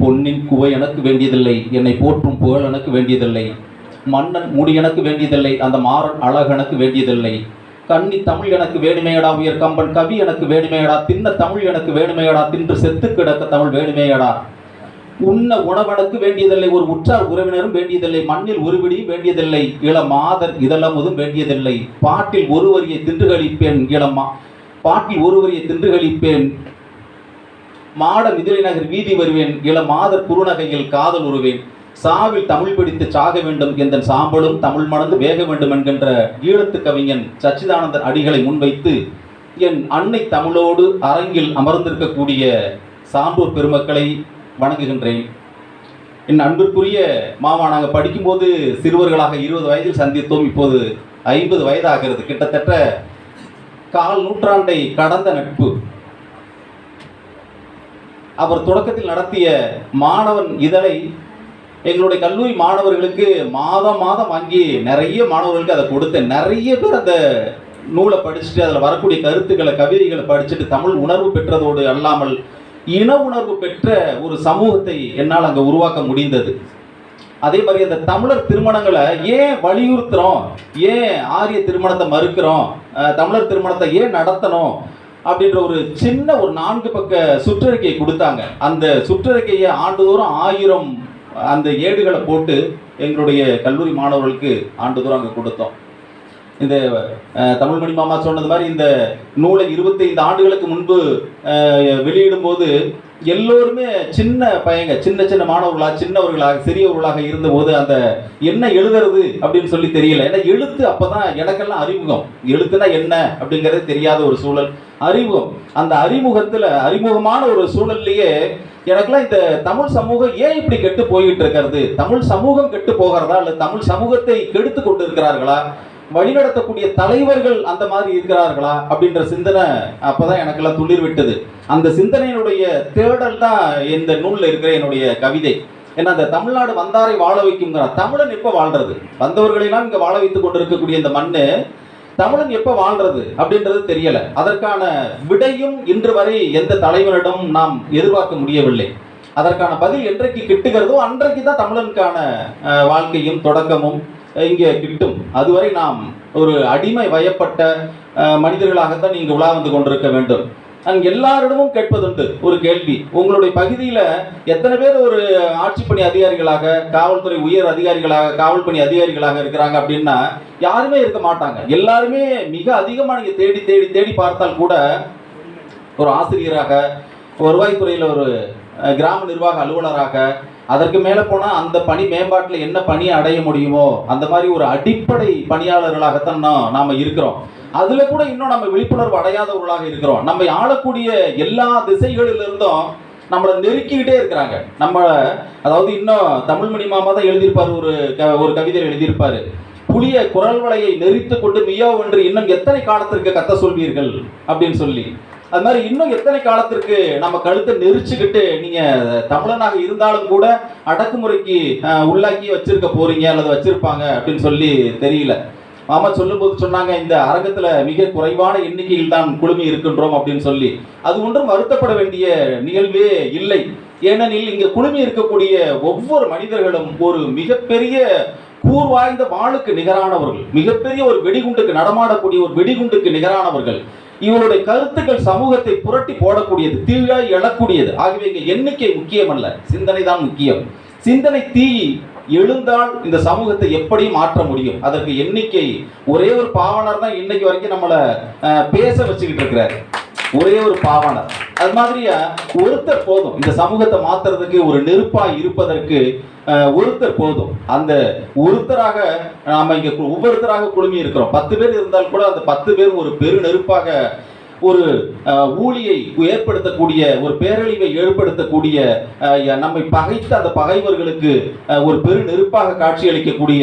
பொன்னின் குவை எனக்கு வேண்டியதில்லை, என்னை போற்றும் புகழ் எனக்கு வேண்டியதில்லை, மன்னன் முடி எனக்கு வேண்டியதில்லை, அந்த மாறன் அழகு எனக்கு வேண்டியதில்லை, கன்னி தமிழ் எனக்கு வேணுமேயடா, உயர் கம்பன் கவி எனக்கு வேணுமேயடா, தின்ன தமிழ் எனக்கு வேணுமேயடா, தின்று செத்து கிடக்க தமிழ் வேணுமேயடா, உண்ண உணவனுக்கு வேண்டியதில்லை, ஒரு உற்றார் உறவினரும் வேண்டியதில்லை, மண்ணில் ஒருவிடியும் வேண்டியதில்லை, இளமாதர் இதழமுதும் வேண்டியதில்லை, பாட்டில் ஒருவரியை தின்று கழிப்பேன், பாட்டில் ஒருவரியை தின்று கழிப்பேன், மாட மிதிலை நகர் வீதி வருவேன், இளமாதர் குறுநகையில் காதல் உருவேன், சாவில் தமிழ் பிடித்து சாக வேண்டும், எந்த சாம்பலும் தமிழ் மணந்து வேக வேண்டும் என்கின்ற ஈழத்து கவிஞன் சச்சிதானந்தன் அடிகளை முன்வைத்து என் அன்னை தமிழோடு அரங்கில் அமர்ந்திருக்கக்கூடிய சான்றோர் பெருமக்களை வணங்குகின்றேன். என் அன்பிற்குரிய மாமா, நாங்கள் படிக்கும்போது சிறுவர்களாக 20 வயதில் சந்தித்தோம். இப்போது 50 வயதாகிறது. கிட்டத்தட்ட கால் நூற்றாண்டை கடந்த நட்பு. அவர் தொடக்கத்தில் நடத்திய மாணவன் இதழை எங்களுடைய கல்லூரி மாணவர்களுக்கு மாதம் வாங்கி நிறைய மாணவர்களுக்கு அதை கொடுத்தேன். நிறைய பேர் அந்த நூலை படிச்சுட்டு அதில் வரக்கூடிய கருத்துக்களை, கவிதைகளை படிச்சுட்டு தமிழ் உணர்வு பெற்றதோடு அல்லாமல் இன உணர்வு பெற்ற ஒரு சமூகத்தை என்னால் அங்கே உருவாக்க முடிந்தது. அதே மாதிரி அந்த தமிழர் திருமணங்களை ஏன் வலியுறுத்துகிறோம், ஏன் ஆரிய திருமணத்தை மறுக்கிறோம், தமிழர் திருமணத்தை ஏன் நடத்தணும் அப்படின்ற ஒரு சின்ன ஒரு 4 பக்க சுற்றறிக்கையை கொடுத்தாங்க. அந்த சுற்றறிக்கையை ஆண்டுதோறும் 1000 அந்த ஏடுகளை போட்டு எங்களுடைய கல்லூரி மாணவர்களுக்கு ஆண்டுதோறும் அங்கே கொடுத்தோம். இந்த தமிழ்மணி மாமா சொன்னது மாதிரி இந்த நூலை 25 ஆண்டுகளுக்கு முன்பு வெளியிடும் போது எல்லோருமே சின்ன பையங்க, சின்ன மாணவர்களாக, சின்னவர்களாக, சிறியவர்களாக இருந்தபோது அந்த என்ன எழுதுறது அப்படின்னு சொல்லி தெரியல. ஏன்னா எழுத்து அப்போதான் எனக்கெல்லாம் அறிமுகம். எழுத்துனா என்ன அப்படிங்கிறது தெரியாத ஒரு சூழல், அறிமுகம். அந்த அறிமுகமான ஒரு சூழல்லையே எனக்குலாம் இந்த தமிழ் சமூகம் ஏன் இப்படி கெட்டு போய்கிட்டு இருக்கிறது, தமிழ் சமூகம் கெட்டு போகிறதா, இல்லை தமிழ் சமூகத்தை கெடுத்து கொண்டு இருக்கிறார்களா, வழிநடத்தக்கூடிய தலைவர்கள் அந்த மாதிரி இருக்கிறார்களா அப்படின்ற சிந்தனை அப்பதான் எனக்கெல்லாம் துளிர் விட்டது. அந்த சிந்தனையினுடைய தேடல் தான் இந்த நூலில் இருக்கிற என்னுடைய கவிதை. ஏன்னா அந்த தமிழ்நாடு வந்தாரை வாழ வைக்குங்கிறார். தமிழன் எப்போ வாழ்றது, வந்தவர்களெல்லாம் இங்கே வாழ வைத்து கொண்டு இருக்கக்கூடிய இந்த மண்ணு தமிழன் எப்போ வாழ்றது அப்படின்றது தெரியல. அதற்கான விடையும் இன்று வரை எந்த தலைவரிடம் நாம் எதிர்பார்க்க முடியவில்லை. அதற்கான பதில் என்றைக்கு கிட்டுகிறதோ அன்றைக்கு தான் தமிழனுக்கான வாழ்க்கையும் தொடக்கமும் இங்கே கிட்டும். அதுவரை நாம் ஒரு அடிமை வயப்பட்ட மனிதர்களாகத்தான் இங்கே உலா வந்து கொண்டிருக்க வேண்டும். நான் எல்லாரிடமும் கேட்பதுண்டு ஒரு கேள்வி, உங்களுடைய பகுதியில் எத்தனை பேர் ஒரு ஆட்சி பணி அதிகாரிகளாக, காவல்துறை உயர் அதிகாரிகளாக, காவல் பணி அதிகாரிகளாக இருக்கிறாங்க அப்படின்னா யாருமே இருக்க மாட்டாங்க. எல்லாருமே மிக அதிகமாக நீங்கள் தேடி தேடி தேடி பார்த்தால் கூட ஒரு ஆசிரியராக, வருவாய்த்துறையில் ஒரு கிராம நிர்வாக அலுவலராக, அதற்கு மேலே போனால் அந்த பணி மேம்பாட்டில் என்ன பணியை அடைய முடியுமோ அந்த மாதிரி ஒரு அடிப்படை பணியாளர்களாகத்தான் நாம் இருக்கிறோம். அதில் கூட இன்னும் நம்ம விழிப்புணர்வு அடையாதவர்களாக இருக்கிறோம். நம்ம ஆளக்கூடிய எல்லா திசைகளிலிருந்தும் நம்மளை நெருக்கிக்கிட்டே இருக்கிறாங்க. அதாவது இன்னும் தமிழ்மணி மாமா தான் எழுதியிருப்பார், ஒரு கவிதையில் எழுதியிருப்பார், புளிய குரல் வலையை நெறித்து கொண்டு மியோ என்று இன்னும் எத்தனை காலத்திற்கு கத்த சொல்வீர்கள் அப்படின்னு சொல்லி. அது மாதிரி இன்னும் எத்தனை காலத்திற்கு நம்ம கழுத்தை நெரிச்சுக்கிட்டு நீங்க தமிழனாக இருந்தாலும் கூட அடக்குமுறைக்கு உள்ளாக்கி வச்சிருக்க போறீங்க அல்லது வச்சிருப்பாங்க அப்படின்னு சொல்லி தெரியல. மாமா சொல்லும்போது சொன்னாங்க, இந்த அரங்கத்துல மிக குறைவான எண்ணிக்கையில் தான் குழுமி இருக்கின்றோம் அப்படின்னு சொல்லி. அது ஒன்றும் வருத்தப்பட வேண்டிய நிகழ்வே இல்லை. ஏனெனில் இங்க குழுமி இருக்கக்கூடிய ஒவ்வொரு மனிதர்களும் ஒரு மிகப்பெரிய கூர்வாய்ந்த வாளுக்கு நிகரானவர்கள், மிகப்பெரிய ஒரு வெடிகுண்டுக்கு, நடமாடக்கூடிய ஒரு வெடிகுண்டுக்கு நிகரானவர்கள். இவருடைய கருத்துக்கள் சமூகத்தை புரட்டி போடக்கூடியது, தீயாய் எழக்கூடியது. ஆகவே இங்க எண்ணிக்கை முக்கியமல்ல, சிந்தனை தான் முக்கியம். சிந்தனை தீ எழுந்தால் இந்த சமூகத்தை எப்படி மாற்ற முடியும்? அதற்கு எண்ணிக்கை, ஒரே ஒரு பாவனர் தான் இன்னைக்கு வரைக்கும் நம்மளை பேச வச்சுக்கிட்டு இருக்கிறார், ஒரே ஒரு பாவனர். அது மாதிரியா ஒருத்தர் போதும் இந்த சமூகத்தை மாத்துறதுக்கு, ஒரு நெருப்பாய் இருப்பதற்கு ஒருத்தர் போதும். அந்த ஒருத்தராக நாம இங்க ஒவ்வொருத்தராக குழுமி இருக்கிறோம். 10 பேர் இருந்தால் கூட அந்த 10 பேர் ஒரு பெரு நெருப்பாக, ஒரு ஊழியை ஏற்படுத்தக்கூடிய, ஒரு பேரழிவை ஏற்படுத்தக்கூடிய, நம்மை பகைத்த அந்த பகைவர்களுக்கு ஒரு பெரு நெருப்பாக காட்சியளிக்கக்கூடிய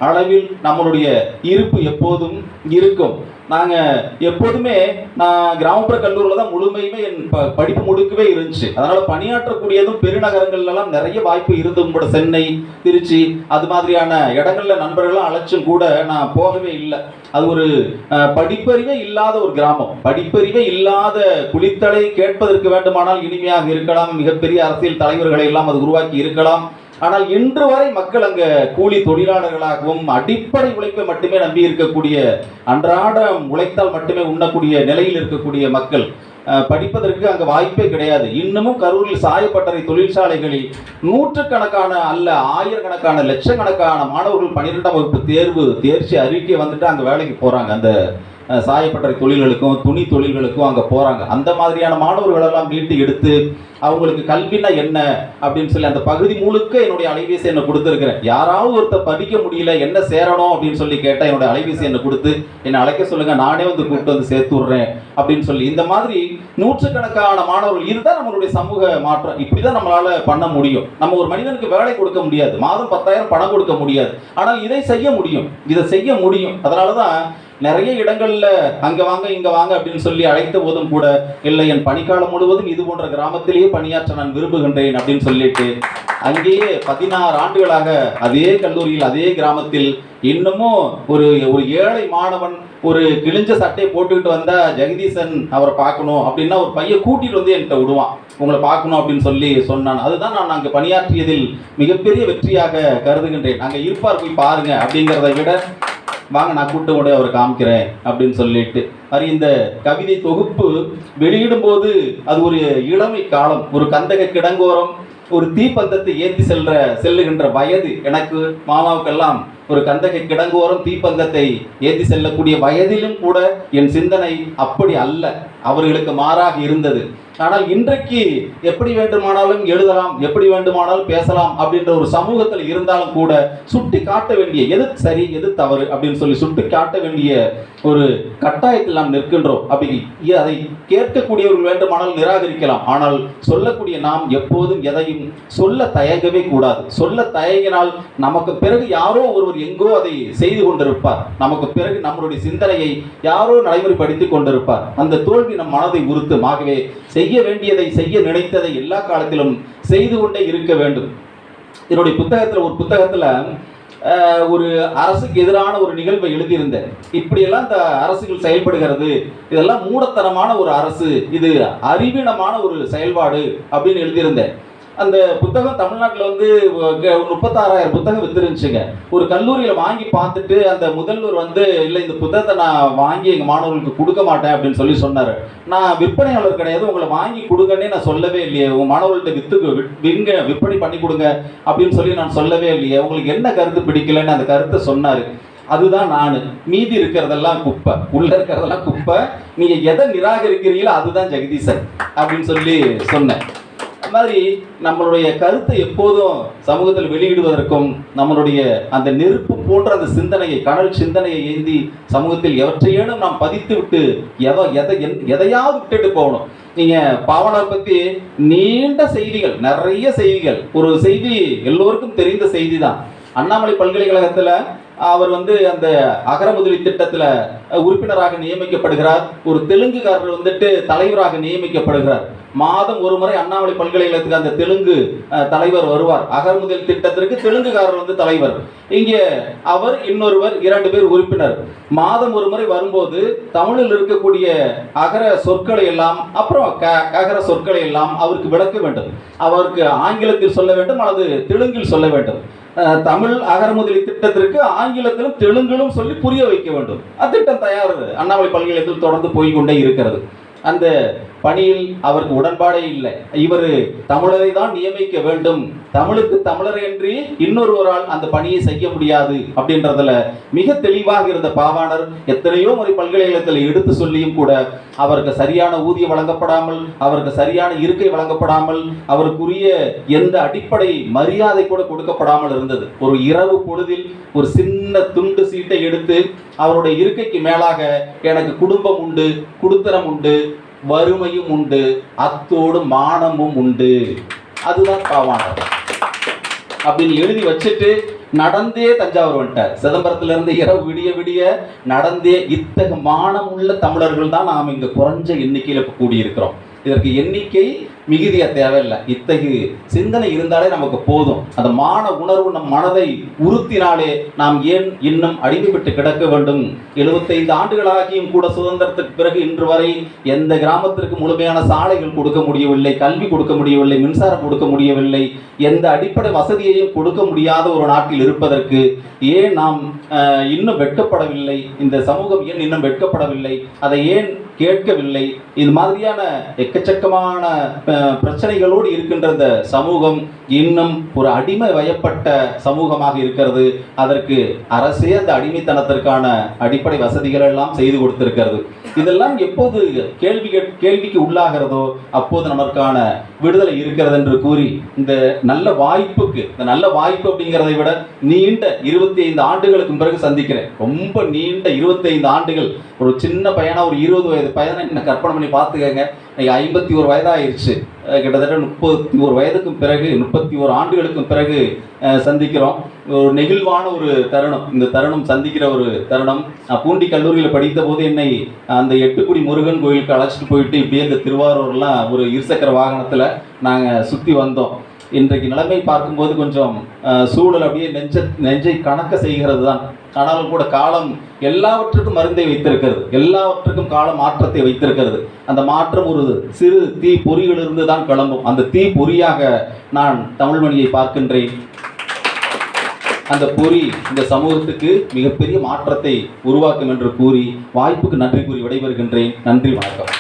அளவில் நம்மளுடைய இருப்பு எப்போதும் இருக்கும். நாங்கள் எப்போதுமே நான் கிராமப்புற கல்லூரியில் தான் முழுமையுமே என் படிப்பு முழுக்கவே இருந்துச்சு. அதனால் பணியாற்றக்கூடியதும் பெருநகரங்கள்லாம் நிறைய வாய்ப்பு இருந்தும் கூட சென்னை, திருச்சி அது மாதிரியான இடங்களில் நண்பர்களும் அழைச்சும் கூட நான் போகவே இல்லை. அது ஒரு படிப்பறிவே இல்லாத ஒரு கிராமம். படிப்பறிவே இல்லாத குளித்தலை கேட்பதற்கு வேண்டுமானால் இனிமையாக இருக்கலாம், மிகப்பெரிய அரசியல் தலைவர்களை எல்லாம் அது உருவாக்கி இருக்கலாம். ஆனால் இன்று வரை மக்கள் அங்க கூலி தொழிலாளர்களாகவும் அடிப்படை உழைப்பை மட்டுமே நம்பி இருக்கக்கூடிய, அன்றாட உழைத்தால் மட்டுமே உண்ணக்கூடிய நிலையில் இருக்கக்கூடிய மக்கள், படிப்பதற்கு அங்கே வாய்ப்பே கிடையாது. இன்னமும் கரூரில் சாயப்பட்டறை தொழிற்சாலைகளில் நூற்றுக்கணக்கான அல்ல ஆயிரக்கணக்கான லட்சக்கணக்கான மாணவர்கள் 12ஆம் வகுப்பு தேர்ச்சி அறிக்கை வந்துட்டு அங்கே வேலைக்கு போகிறாங்க. அந்த சாயப்பட்டறை தொழில்களுக்கும் துணி தொழில்களுக்கும் அங்கே போகிறாங்க. அந்த மாதிரியான மாணவர்களெல்லாம் மீட்டு எடுத்து அவங்களுக்கு கல்வினா என்ன அப்படின்னு சொல்லி அந்த பகுதி முழுக்க என்னுடைய அலைபேசி எண்ணை கொடுத்துருக்கிறேன். யாராவது ஒருத்தர் படிக்க முடியல, என்ன சேரணும் அப்படின்னு சொல்லி கேட்டால் என்னுடைய அலைபேசி எண்ணை கொடுத்து என்னை அழைக்க சொல்லுங்கள், நானே வந்து கூப்பிட்டு வந்து சேர்த்து விட்றேன் அப்படின்னு சொல்லி இந்த மாதிரி நூற்றுக்கணக்கான மாணவர்கள். இதுதான் நம்மளுடைய சமூக மாற்றம். இப்படி தான் நம்மளால் பண்ண முடியும். நம்ம ஒரு மனிதனுக்கு வேலை கொடுக்க முடியாது, மாதம் 10,000 பணம் கொடுக்க முடியாது, ஆனால் இதை செய்ய முடியும், இதை செய்ய முடியும். அதனால தான் நிறைய இடங்கள்ல அங்க வாங்க இங்க வாங்க அப்படின்னு சொல்லி அழைத்த போதும் கூட இல்லை, என் பணிக்காலம் முழுவதும் இது போன்ற கிராமத்திலேயே பணியாற்ற நான் விரும்புகின்றேன் அப்படின்னு சொல்லிட்டு அங்கேயே 16 ஆண்டுகளாக அதே கல்லூரியில் அதே கிராமத்தில் இன்னமும் ஒரு ஏழை மாணவன் ஒரு கிழிஞ்ச சட்டையை போட்டுக்கிட்டு வந்தா ஜெகதீசன் அவரை பார்க்கணும் அப்படின்னா ஒரு பையன் கூட்டிட்டு வந்து என்கிட்ட விடுவான், உங்களை பார்க்கணும் அப்படின்னு சொல்லி சொன்னான். அதுதான் நான் அங்கே பணியாற்றியதில் மிகப்பெரிய வெற்றியாக கருதுகின்றேன். அங்கே இருப்பார், போய் பாருங்க அப்படிங்கிறத விட வாங்க நான் கூட்டு கூட அவரை காமிக்கிறேன் அப்படின்னு சொல்லிட்டு. அது இந்த கவிதை தொகுப்பு வெளியிடும் போது அது ஒரு இளமை காலம், ஒரு கந்தக கிடங்கோரம், ஒரு தீப்பந்தத்தை ஏந்தி செல்லுகின்ற வயது. எனக்கு மாமாவுக்கெல்லாம் ஒரு கந்தகை கிடங்கோரம் தீப்பந்தத்தை ஏந்தி செல்லக்கூடிய வயதிலும் கூட என் சிந்தனை அப்படி அல்ல, அவர்களுக்கு மாறாக இருந்தது. ஆனால் இன்றைக்கு எப்படி வேண்டுமானாலும் எழுதலாம், எப்படி வேண்டுமானாலும் பேசலாம் அப்படின்ற ஒரு சமூகத்தில் இருந்தாலும் கூட சுட்டி காட்ட வேண்டிய எது சரி எது தவறு அப்படின்னு சொல்லி சுட்டி காட்ட வேண்டிய ஒரு கட்டாயத்தில் நாம் நிற்கின்றோம். அப்படி அதை கேட்கக்கூடியவர்கள் வேண்டுமானால் நிராகரிக்கலாம், ஆனால் சொல்லக்கூடிய நாம் எப்போதும் எதையும் சொல்ல தயங்கவே கூடாது. சொல்ல தயங்கினால் நமக்கு பிறகு யாரோ ஒருவர் எங்கோ அதை செய்து கொண்டிருப்பார், நமக்கு பிறகு நம்மளுடைய சிந்தனையை யாரோ நடைமுறைப்படுத்திக் கொண்டிருப்பார். அந்த தோல்வி நம் மனதை உறுத்தும். ஆகவே செய்ய வேண்டியதை, செய்ய நினைத்ததை எல்லா காலத்திலும் செய்து கொண்டே இருக்க வேண்டும். என்னுடைய புத்தகத்தில் ஒரு புத்தகத்தில் ஒரு அரசுக்கு எதிரான ஒரு நிகழ்வை எழுதியிருந்தேன். இப்படியெல்லாம் இந்த அரசுகள் செயல்படுகிறது, இதெல்லாம் மூடத்தனமான ஒரு அரசு, இது அறிவீனமான ஒரு செயல்பாடு அப்படின்னு எழுதியிருந்தேன். அந்த புத்தகம் தமிழ்நாட்டில் வந்து 36,000 புத்தகம் வித்துருந்துச்சுங்க. ஒரு கல்லூரியில் வாங்கி பார்த்துட்டு அந்த முதல்வர் வந்து இல்லை, இந்த புத்தகத்தை நான் வாங்கி எங்கள் மாணவர்களுக்கு கொடுக்க மாட்டேன் அப்படின்னு சொல்லி சொன்னார். நான் விற்பனையாளர் கிடையாது, உங்களை வாங்கி கொடுங்கன்னே நான் சொல்லவே இல்லையே, உங்கள் மாணவர்கள்ட்ட விற்பனை பண்ணி கொடுங்க அப்படின்னு சொல்லி நான் சொல்லவே இல்லையே, உங்களுக்கு என்ன கருத்து பிடிக்கலன்னு அந்த கருத்தை சொன்னார். அதுதான் நான், மீதி இருக்கிறதெல்லாம் குப்பை, உள்ள இருக்கிறதெல்லாம் குப்பை, நீங்கள் எதை நிராகரிக்கிறீங்களோ அதுதான் ஜெகதீசன் அப்படின்னு சொல்லி சொன்னேன். அது மாதிரி நம்மளுடைய கருத்தை எப்போதும் சமூகத்தில் வெளியிடுவதற்கும் நம்மளுடைய அந்த நெருப்பு போன்ற அந்த சிந்தனையை, கனல் சிந்தனையை ஏந்தி சமூகத்தில் எவற்றையேனும் நாம் பதித்து விட்டு எதையாவது விட்டுட்டு போகணும். நீங்கள் பாவனார் பற்றி நீண்ட செய்திகள், நிறைய செய்திகள். ஒரு செய்தி எல்லோருக்கும் தெரிந்த செய்தி தான். அண்ணாமலை பல்கலைக்கழகத்தில் அவர் வந்து அந்த அகரமுதலி திட்டத்தில் உறுப்பினராக நியமிக்கப்படுகிறார். ஒரு தெலுங்குக்காரர் வந்துட்டு தலைவராக நியமிக்கப்படுகிறார். மாதம் ஒரு முறை அண்ணாமலை பல்கலைக்கழகத்துக்கு அந்த தெலுங்கு தலைவர் வருவார். அகரமுதல் திட்டத்திற்கு தெலுங்குக்காரர் வந்து தலைவர். இங்கே அவர் இன்னொருவர், 2 பேர் உறுப்பினர். மாதம் ஒரு முறை வரும்போது தமிழில் இருக்கக்கூடிய அகர சொற்களை எல்லாம் அப்புறம் ககர சொற்களை எல்லாம் அவருக்கு விளக்க வேண்டும். அவருக்கு ஆங்கிலத்தில் சொல்ல வேண்டும் அல்லது தெலுங்கில் சொல்ல வேண்டும். தமிழ் அகரமுதலி திட்டத்திற்கு ஆங்கிலத்திலும் தெலுங்கிலும் சொல்லி புரிய வைக்க வேண்டும். அத்திட்டம் தயார் அண்ணாமலை பல்கலைக்கழகத்தில் தொடர்ந்து போய்கொண்டே இருக்கிறது. அந்த பணியில் அவருக்கு உடன்பாடே இல்லை. இவர் தமிழரை தான் நியமிக்க வேண்டும், தமிழுக்கு தமிழரையின்றி இன்னொருவரால் அந்த பணியை செய்ய முடியாது அப்படின்றதுல மிக தெளிவாக இருந்த பாவாணர் எத்தனையோ முறை பல்கலைக்கழகத்தில் எடுத்து சொல்லியும் கூட அவருக்கு சரியான ஊதியம் வழங்கப்படாமல், அவருக்கு சரியான இருக்கை வழங்கப்படாமல், அவருக்குரிய எந்த அடிப்படை மரியாதை கூட கொடுக்கப்படாமல் இருந்தது. ஒரு இரவு பொழுதில் ஒரு சின்ன துண்டு சீட்டை எடுத்து அவருடைய இருக்கைக்கு மேலாக எனக்கு குடும்பம் உண்டு, குடுத்தனம் உண்டு, வறுமையும் உண்டு, அத்தோடு மானமும் உண்டு, அதுதான் பாவாணர் அப்படின்னு எழுதி வச்சுட்டு நடந்தே தஞ்சாவூர் வந்துட்டார். சிதம்பரத்திலிருந்து இரவு விடிய விடிய நடந்தே. இத்தகைய மானம் உள்ள தமிழர்கள் தான் நாம் இங்க குறைஞ்ச எண்ணிக்கையில் கூடியிருக்கிறோம். இதற்கு எண்ணிக்கை மிகுதியா தேவையில்லை. இத்தகைய சிந்தனை இருந்தாலே நமக்கு போதும். அந்த மான உணர்வு நம் மனதை உறுத்தினாலே நாம் ஏன் இன்னும் அடிமைப்பட்டு கிடக்க வேண்டும்? 75 ஆண்டுகளாகியும் கூட சுதந்திரத்துக்கு பிறகு இன்று வரை எந்த கிராமத்திற்கு முழுமையான சாலைகள் கொடுக்க முடியவில்லை, கல்வி கொடுக்க முடியவில்லை, மின்சாரம் கொடுக்க முடியவில்லை, எந்த அடிப்படை வசதியையும் கொடுக்க முடியாத ஒரு நாட்டில் இருப்பதற்கு ஏன் நாம் இன்னும் வெட்கப்படவில்லை? இந்த சமூகம் ஏன் இன்னும் வெட்கப்படவில்லை? அதை ஏன் கேட்கவில்லை? இது மாதிரியான எக்கச்சக்கமான பிரச்சனைகளோடு இருக்கின்ற இந்த சமூகம் இன்னும் ஒரு அடிமை வயப்பட்ட சமூகமாக இருக்கிறது. அதற்கு அரசே அந்த அடிமைத்தனத்திற்கான அடிப்படை வசதிகள் எல்லாம் செய்து கொடுத்திருக்கிறது. இதெல்லாம் எப்போது கேள்விக்கு உள்ளாகிறதோ அப்போது நமக்கான விடுதலை இருக்கிறது என்று கூறி, இந்த நல்ல வாய்ப்புக்கு, இந்த நல்ல வாய்ப்பு அப்படிங்கிறதை விட நீண்ட 25 ஆண்டுகளுக்கு பிறகு சந்திக்கிறேன். ரொம்ப நீண்ட 25 ஆண்டுகள். ஒரு சின்ன பையனா, ஒரு 20 வயது பையனை என்ன கற்பனை பண்ணி பார்த்துக்கங்க. 51 வயதாயிருச்சு. கிட்டத்தட்ட 31 வயதுக்கும் பிறகு, 31 ஆண்டுகளுக்கும் பிறகு சந்திக்கிறோம். ஒரு நெகிழ்வான ஒரு தருணம். இந்த தருணம் சந்திக்கிற ஒரு தருணம். நான் பூண்டி கல்லூரியில் படித்த போது என்னை அந்த எட்டுக்குடி முருகன் கோயிலுக்கு அழைச்சிட்டு போயிட்டு இப்படியே இந்த திருவாரூர்லாம் ஒரு இருசக்கர வாகனத்தில் நாங்கள் சுற்றி வந்தோம். இன்றைக்கு நிலைமை பார்க்கும்போது கொஞ்சம் சூழல் அப்படியே நெஞ்சை கணக்க செய்கிறது தான். ஆனாலும் கூட காலம் எல்லாவற்றுக்கும் மருந்தை வைத்திருக்கிறது, எல்லாவற்றுக்கும் கால மாற்றத்தை வைத்திருக்கிறது. அந்த மாற்றம் ஒரு சிறு தீ பொறியிலிருந்து தான் கிளம்பும். அந்த தீ பொறியாக நான் தமிழ்மணியை பார்க்கின்றேன். அந்த பொறி இந்த சமூகத்துக்கு மிகப்பெரிய மாற்றத்தை உருவாக்கும் என்று கூறி வாய்ப்புக்கு நன்றி கூறி விடைபெறுகின்றேன். நன்றி, வணக்கம்.